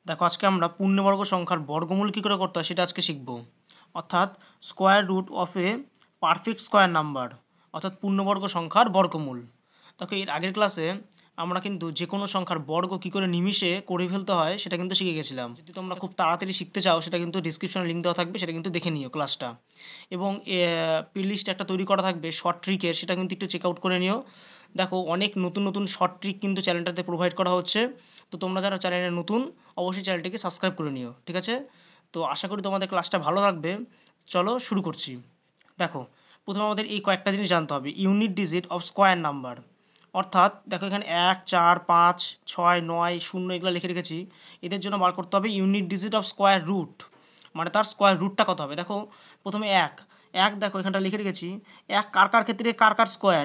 দেখো আজকে আমরা পূর্ণবর্গ সংখ্যার বর্গমূল কী করে করতে হয় সেটা আজকে শিখব। অর্থাৎ square root of a perfect square number, অর্থাৎ পূর্ণবর্গ সংখ্যার বর্গমূল। দেখো এর আগের ক্লাসে আমরা কিন্তু যে কোনো সংখ্যার বর্গ কী করে নিমিষে করে ফেলতে হয় সেটা কিন্তু শিখে গেছিলাম। যদি তোমরা খুব তাড়াতাড়ি শিখতে চাও সেটা কিন্তু ডিসক্রিপশনে লিঙ্ক দেওয়া থাকবে, সেটা কিন্তু দেখে নিও ক্লাসটা। এবং প্লেলিস্ট একটা তৈরি করা থাকবে শর্ট ট্রিকের, সেটা কিন্তু একটু চেক আউট করে নিও। দেখো অনেক নতুন নতুন শর্ট ট্রিক কিন্তু চ্যানেলটাতে প্রোভাইড করা হচ্ছে। তো তোমরা যারা চ্যানেলে নতুন অবশ্যই চ্যানেলটিকে সাবস্ক্রাইব করে নিও, ঠিক আছে? তো আশা করি তোমাদের ক্লাসটা ভালো লাগবে। চলো শুরু করছি। দেখো প্রথমে আমাদের এই কয়েকটা জিনিস জানতে হবে। Unit digit of square number, অর্থাৎ দেখো এখানে 1, 4, 5, 6, 9, 0 এগুলো লিখে রেখেছি। এদের জন্য বার করতে হবে unit digit of square root, মানে তার স্কোয়ার রুটটা কত হবে। দেখো প্রথমে এক দেখো এখানটা লিখে রেখেছি। এক কার কার ক্ষেত্রে কার কার স্কোয়ার,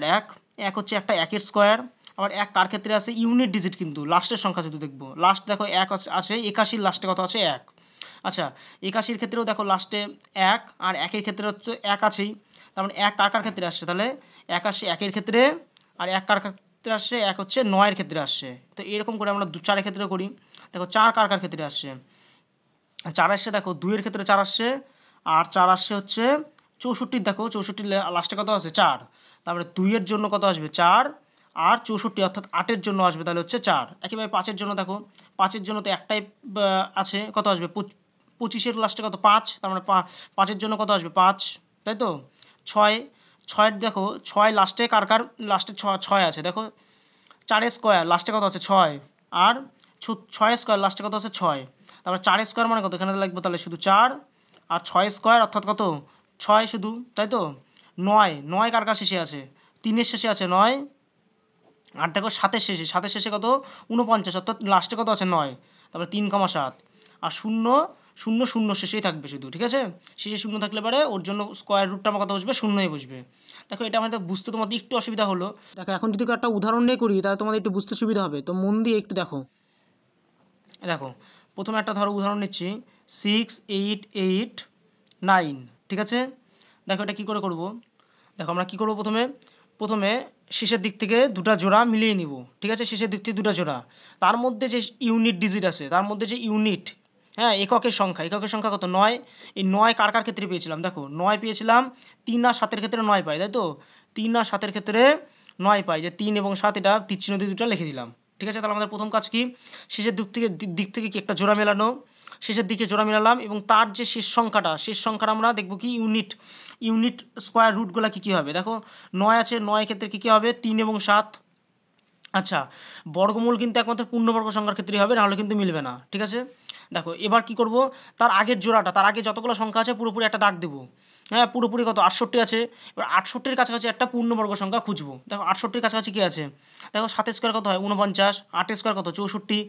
এক হচ্ছে একটা একের স্কোয়ার। আবার এক কার ক্ষেত্রে আছে ইউনিট ডিজিট, কিন্তু লাস্টের সংখ্যা যদি দেখবো, লাস্ট দেখো এক আছে 81, লাস্টে কত আছে এক। আচ্ছা 81-র ক্ষেত্রেও দেখো লাস্টে এক, আর একের ক্ষেত্রে হচ্ছে এক আছেই। তার মানে এক কার কার ক্ষেত্রে আসছে, তাহলে এক আসছে একের ক্ষেত্রে, আর এক কার ক্ষেত্রে আসছে এক হচ্ছে 9-এর ক্ষেত্রে আসছে। তো এরকম করে আমরা 4-এর ক্ষেত্রে করি। দেখো 4 কার কার ক্ষেত্রে আসছে, 4 আসছে দেখো 2-এর ক্ষেত্রে 4 আসছে, আর 4 আসছে হচ্ছে 64। দেখো 64 লাস্টে কত আছে 4, তারপরে 2-এর জন্য কত আসবে 4, আর 64 অর্থাৎ 8-এর জন্য আসবে তাহলে হচ্ছে 4। একইভাবে 5-এর জন্য দেখো, 5-এর জন্য তো একটাই আছে, কত আসবে 25-এর লাস্টে কত 5, তার মানে 5-এর জন্য কত আসবে 5, তাই তো। 6-এর দেখো 6 লাস্টে কার কার লাস্টে 6 আছে, দেখো 4 স্কোয়ার লাস্টে কত আছে 6, আর 6 স্কোয়ার লাস্টে কত আছে 6। তারপর 4 স্কোয়ার মানে কত, এখানে লিখবো তাহলে শুধু 4, আর 6 স্কোয়ার অর্থাৎ কত 6 শুধু, তাই তো। 9 কার কার শেষে আছে, 3-এর শেষে আছে 9, আর দেখো 7-এর শেষে কত 49, অর্থাৎ লাস্টে কত আছে 9, তারপরে 3,7, আর 0 শেষেই থাকবে শুধু, ঠিক আছে। শেষে 0 থাকলে পারে ওর জন্য স্কোয়ার রুটটা আমার কত বসবে, 0ই বসবে। দেখো এটা আমাদের বুঝতে তোমাদের একটু অসুবিধা হলো। দেখো এখন যদি একটা উদাহরণ নিয়ে করি তাহলে তোমাদের একটু বুঝতে সুবিধা হবে, তো মন দিয়ে একটু দেখো। দেখো প্রথমে একটা ধরো উদাহরণ নিচ্ছি, 6, 8, 8, 9, ঠিক আছে। দেখো এটা কী করে করব। দেখো আমরা কী করবো, প্রথমে শেষের দিক থেকে দুটো জোড়া মিলিয়ে নিব, ঠিক আছে। শেষের দিক থেকে দুটো জোড়া, তার মধ্যে যে ইউনিট ডিজিট আছে, তার মধ্যে যে ইউনিট, হ্যাঁ এককের সংখ্যা কত 9। এই 9 কার কার ক্ষেত্রে পেয়েছিলাম, দেখো 9 পেয়েছিলাম 3 আর 7-এর ক্ষেত্রে 9 পাই, তাই তো। 3 আর 7-এর ক্ষেত্রে 9 পাই, যে 3 এবং 7 এটা তীরচিহ্ন দিয়ে দুটো লিখে দিলাম, ঠিক আছে। তাহলে আমাদের প্রথম কাজ কি, শেষের দিক থেকে কি একটা জোড়া মেলানো, শেষের দিকে জোড়া মেলালাম, এবং তার যে শেষ সংখ্যাটা আমরা দেখব কি ইউনিট স্কোয়ার রুটগুলো কী হবে। দেখো 9 আছে, 9 ক্ষেত্রে কী হবে 3 এবং 7। আচ্ছা বর্গমূল কিন্তু একমাত্র পূর্ণবর্গ সংখ্যার ক্ষেত্রেই হবে, নাহলে কিন্তু মিলবে না, ঠিক আছে। দেখো এবার কি করব, তার আগের জোড়াটা, তার আগে যতগুলো সংখ্যা আছে পুরোপুরি একটা দাগ দেবো। হ্যাঁ পুরোপুরি কত 68 আছে। এবার 68-এর কাছাকাছি একটা পূর্ণবর্গ সংখ্যা খুঁজবো। দেখো 68-এর কাছাকাছি কী আছে, দেখো 7 স্কোয়ার কত হয় 49, 8 স্কোয়ার কত 64,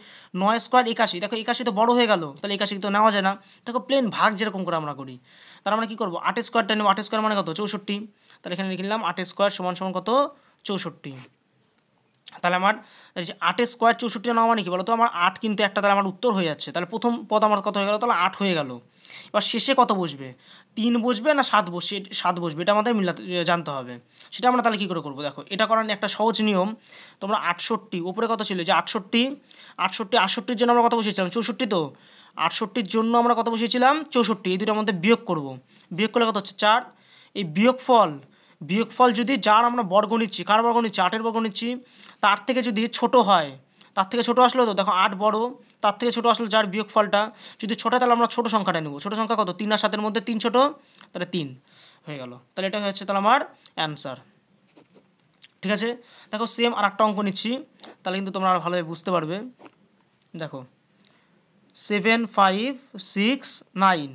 9 স্কোয়ার 81। দেখো 81 তো বড় হয়ে গেল, তাহলে 81 তো নেওয়া যায় না। দেখো প্লেন ভাগ যেরকম করে আমরা করি, তাহলে আমরা কী করবো 8 স্কোয়ারটা নেব। 8 স্কোয়ার মানে কত 64, তাহলে এখানে লিখে নিলাম 8 স্কোয়ার সমান সমান কত 64। তাহলে আমার 8 স্কোয়ার 64 নেওয়া মানে কি বলো তো, আমার 8 কিন্তু একটা, তাহলে আমার উত্তর হয়ে যাচ্ছে। তাহলে প্রথম পদ আমার কত হয়ে গেল, তাহলে 8 হয়ে গেল। এবার শেষে কত বসবে, 3 বসবে না 7 বসবে, এটা আমাদের জানতে হবে। সেটা আমরা তাহলে কী করে করবো, দেখো এটা করার একটা সহজ নিয়ম। তোমরা 68 উপরে কত ছিল যে 68-68-68-র জন্য আমরা কত বসিয়েছিলাম 64, তো 68-র জন্য আমরা কত বসিয়েছিলাম 64। এই দুটোর মধ্যে বিয়োগ করব, বিয়োগ করলে কত হচ্ছে 4। এই বিয়োগফল যদি যার আমরা বর্গ নিচ্ছি, কার বর্গ নিচ্ছি 8-এর বর্গ নিচ্ছি, তার থেকে যদি ছোট হয়, তার থেকে ছোট আসলো, তো দেখো 8 বড়, তার থেকে ছোট আসলো যার বিয়োগফলটা যদি ছোটো, তাহলে আমরা ছোটো সংখ্যাটা নেব। ছোটো সংখ্যা কত 3 আর 7-এর মধ্যে 3 ছোটো, তাহলে 3 হয়ে গেল। তাহলে এটা হচ্ছে তাহলে আমার অ্যান্সার, ঠিক আছে। দেখো সেম আর একটা অঙ্ক নিচ্ছি, তাহলে কিন্তু তোমরা আরও ভালোভাবে বুঝতে পারবে। দেখো 7, 5, 6, 9,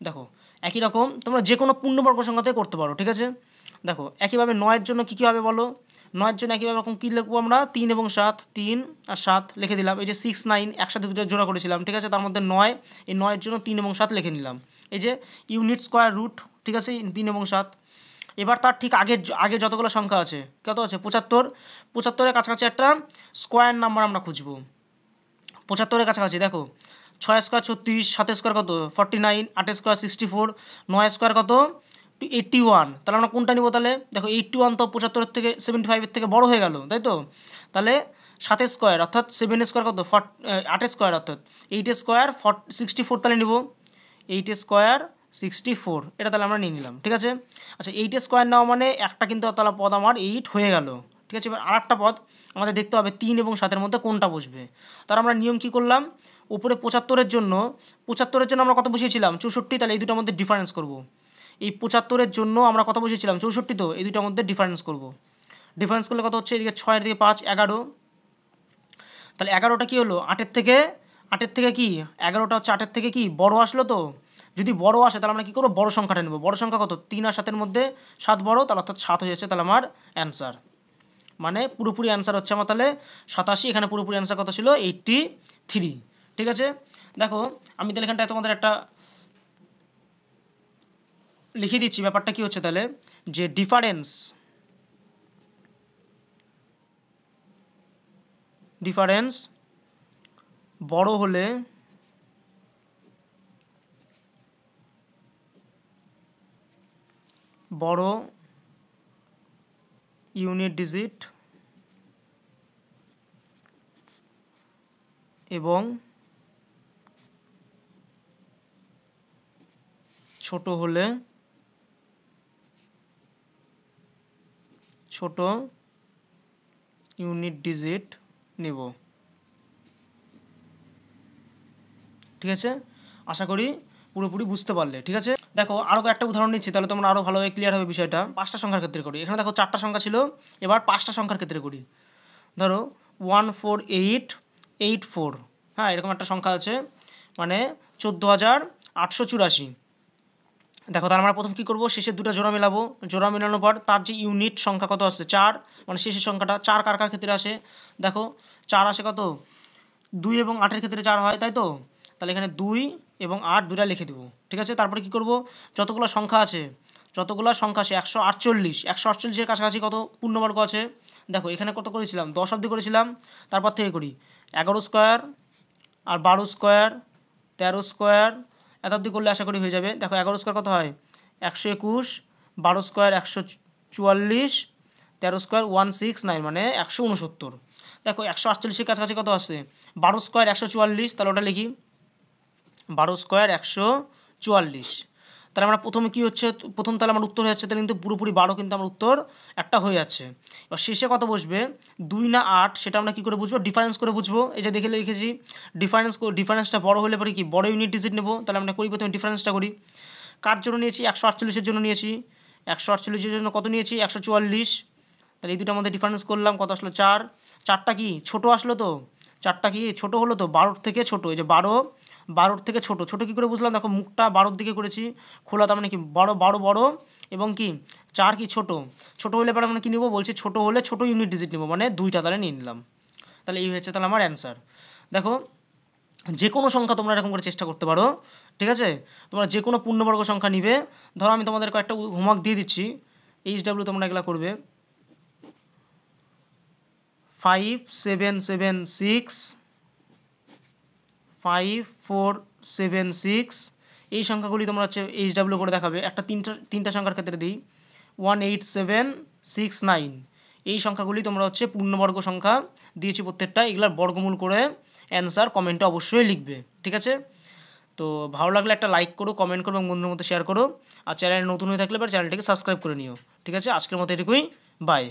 দেখো একই রকম তোমরা যে কোনো পূর্ণবর্গ সংখ্যাতে করতে পারো, ঠিক আছে। দেখো একইভাবে 9-এর জন্য কী হবে বলো, 9-এর জন্য একইভাবে রকম কী লিখবো আমরা 3 এবং 7, 3 আর 7 লিখে দিলাম। এই যে 6, 9 একসাথে দুটো জোড়া করেছিলাম, ঠিক আছে। তার মধ্যে 9, এই 9-এর জন্য 3 এবং 7 লিখে নিলাম। এই যে ইউনিট স্কোয়ার রুট, ঠিক আছে 3 এবং 7। এবার তার ঠিক আগে যতগুলো সংখ্যা আছে, কত আছে 75-এর কাছাকাছি একটা স্কোয়ার নাম্বার আমরা খুঁজবো। 75-এর কাছাকাছি দেখো 6 স্কোয়ার 36, 7 স্কোয়ার কত 49, 8 স্কোয়ার 64, 9 স্কোয়ার কত 81। তাহলে আমরা কোনটা নিব, তাহলে দেখো 81 তো 75-এর থেকে 75-এর থেকে বড় হয়ে গেল, তাই তো। তাহলে 7 স্কোয়ার অর্থাৎ 7 স্কোয়ার কত 8 স্কোয়ার অর্থাৎ 8 স্কোয়ার 64 তাহলে নিব 8 স্কোয়ার 64 এটা তাহলে আমরা নিয়ে নিলাম। ঠিক আছে, আচ্ছা 8 স্কোয়ার নেওয়া মানে একটা কিন্তু তাহলে পদ আমার 8 হয়ে গেল। ঠিক আছে, এবার আর একটা পদ আমাদের দেখতে হবে 3 এবং 7-এর মধ্যে কোনটা বসবে। তার আমরা নিয়ম কি করলাম, উপরে 75-এর জন্য আমরা কত বসিয়েছিলাম 64, তাহলে এই দুটোর মধ্যে ডিফারেন্স করব। এই 75-এর জন্য আমরা কত বসিয়েছিলাম 64, তো এই দুটোর মধ্যে ডিফারেন্স করব। ডিফারেন্স করলে কত হচ্ছে, এদিকে 6 এদিকে 5 11, তাহলে 11টা কী হলো 8-এর থেকে কি 11টা হচ্ছে 8-এর থেকে কি বড় আসলো। তো যদি বড় আসে তাহলে আমরা কী করবো, বড় সংখ্যাটা নেব। বড় সংখ্যা কত 3 আর 7-এর মধ্যে 7 বড়, তাহলে অর্থাৎ 7 হয়ে যাচ্ছে তাহলে আমার অ্যান্সার। মানে পুরোপুরি অ্যান্সার হচ্ছে আমার তাহলে 87, এখানে পুরোপুরি অ্যান্সার কত ছিল 83। ঠিক আছে, দেখো আমি তাহলে এখানটায় তোমাদের একটা লিখে দিচ্ছি, ব্যাপারটা কি হচ্ছে তাহলে, যে ডিফারেন্স বড় হলে বড় ইউনিট ডিজিট এবং ছোট হলে ছোট ইউনিট ডিজিট নেব। ঠিক আছে, আশা করি পুরোপুরি বুঝতে পারলে। ঠিক আছে, দেখো আরও একটা উদাহরণ নিচ্ছি, তাহলে তোমরা আরও ভালোভাবে ক্লিয়ার হবে বিষয়টা। 5টা সংখ্যার ক্ষেত্রে করি। এখানে দেখো 4টা সংখ্যা ছিল, এবার 5টা সংখ্যার ক্ষেত্রে করি। ধরো 14884, হ্যাঁ এরকম একটা সংখ্যা আছে, মানে 14,884। দেখো তার আমরা প্রথম কী করবো, শেষের দুটো জোড়া মেলাবো। জোড়া মেলানোর পর তার যে ইউনিট সংখ্যা কত আসছে 4, মানে শেষের সংখ্যাটা 4 কার কার ক্ষেত্রে আসে, দেখো 4 আসে কত 2 এবং 8-এর ক্ষেত্রে 4 হয়, তাই তো। তাহলে এখানে 2 এবং 8 দুটা লিখে দেবো। ঠিক আছে, তারপরে কী করব, যতগুলো সংখ্যা আছে 148-এর কাছাকাছি কত পূর্ণবর্গ আছে। দেখো এখানে কত করেছিলাম 10 অবধি করেছিলাম, তারপর থেকে করি 11 স্কোয়ার আর 12 স্কোয়ার 13 স্কোয়ার, এত অবধি করলে আশা করি হয়ে যাবে। দেখো 11 স্কোয়ার কত হয় 121, 12 স্কোয়ার 144, 13 স্কোয়ার 169, মানে 169। দেখো 148-এর কাছাকাছি কত আছে 12 স্কোয়ার 144, তাহলে ওটা লিখি 12 স্কোয়ার 144। তাহলে আমরা প্রথমে কী হচ্ছে, প্রথম তাহলে আমার উত্তর হয়ে যাচ্ছে, তাহলে কিন্তু পুরোপুরি 12 কিন্তু আমার উত্তর একটা হয়ে যাচ্ছে। এবার শেষে কত বসবে 2 না 8, সেটা আমরা কী করে বুঝবো, ডিফারেন্স করে বুঝবো। এই যে দেখে লিখেছি ডিফারেন্সটা বড় হলে পরে কি বড় ইউনিট ডিজিট নেব। তাহলে আমরা করি প্রথমে ডিফারেন্সটা করি। কার জন্য নিয়েছি 148-এর জন্য নিয়েছি, 148-এর জন্য কত নিয়েছি 144। তাহলে এই দুটোর মধ্যে ডিফারেন্স করলাম, কত আসলো 4। 4টা কি ছোটো আসলো, তো 4টা কি ছোটো হলো, তো 12-র থেকে ছোটো। এই যে 12-র থেকে ছোটো কী করে বুঝলাম, দেখো মুখটা 12-র দিকে করেছি খোলা, তার মানে কি 12 বড় এবং কি 4 কি ছোটো হলে পরে আমরা কী নেবো বলছি, ছোটো হলে ছোটো ইউনিট ডিজিট নেবো, মানে 2টা তাহলে নিয়ে নিলাম। তাহলে এই হচ্ছে তাহলে আমার অ্যান্সার। দেখো যে কোনো সংখ্যা তোমরা এরকম করে চেষ্টা করতে পারো। ঠিক আছে, তোমরা যে কোনো পূর্ণবর্গ সংখ্যা নিবে। ধরো আমি তোমাদের কয়েকটা হোমওয়ার্ক দিয়ে দিচ্ছি, HW তোমরা এগুলো করবে। 5776, 5476, এই সংখ্যাগুলি তোমরা হচ্ছে HW করে দেখাবে। একটা তিনটা সংখ্যার ক্ষেত্রে দিই 18769, এই সংখ্যাগুলি তোমরা হচ্ছে পূর্ণবর্গ সংখ্যা দিয়েছি প্রত্যেকটা, এগুলার বর্গমূল করে অ্যান্সার কমেন্টে অবশ্যই লিখবে। ঠিক আছে, তো ভালো লাগলে একটা লাইক করো, কমেন্ট করো এবং বন্ধুদের মধ্যে শেয়ার করো। আর চ্যানেল নতুন হয়ে থাকলে চ্যানেলটিকে সাবস্ক্রাইব করে নিও। ঠিক আছে, আজকের মতো এটুকুই, বাই।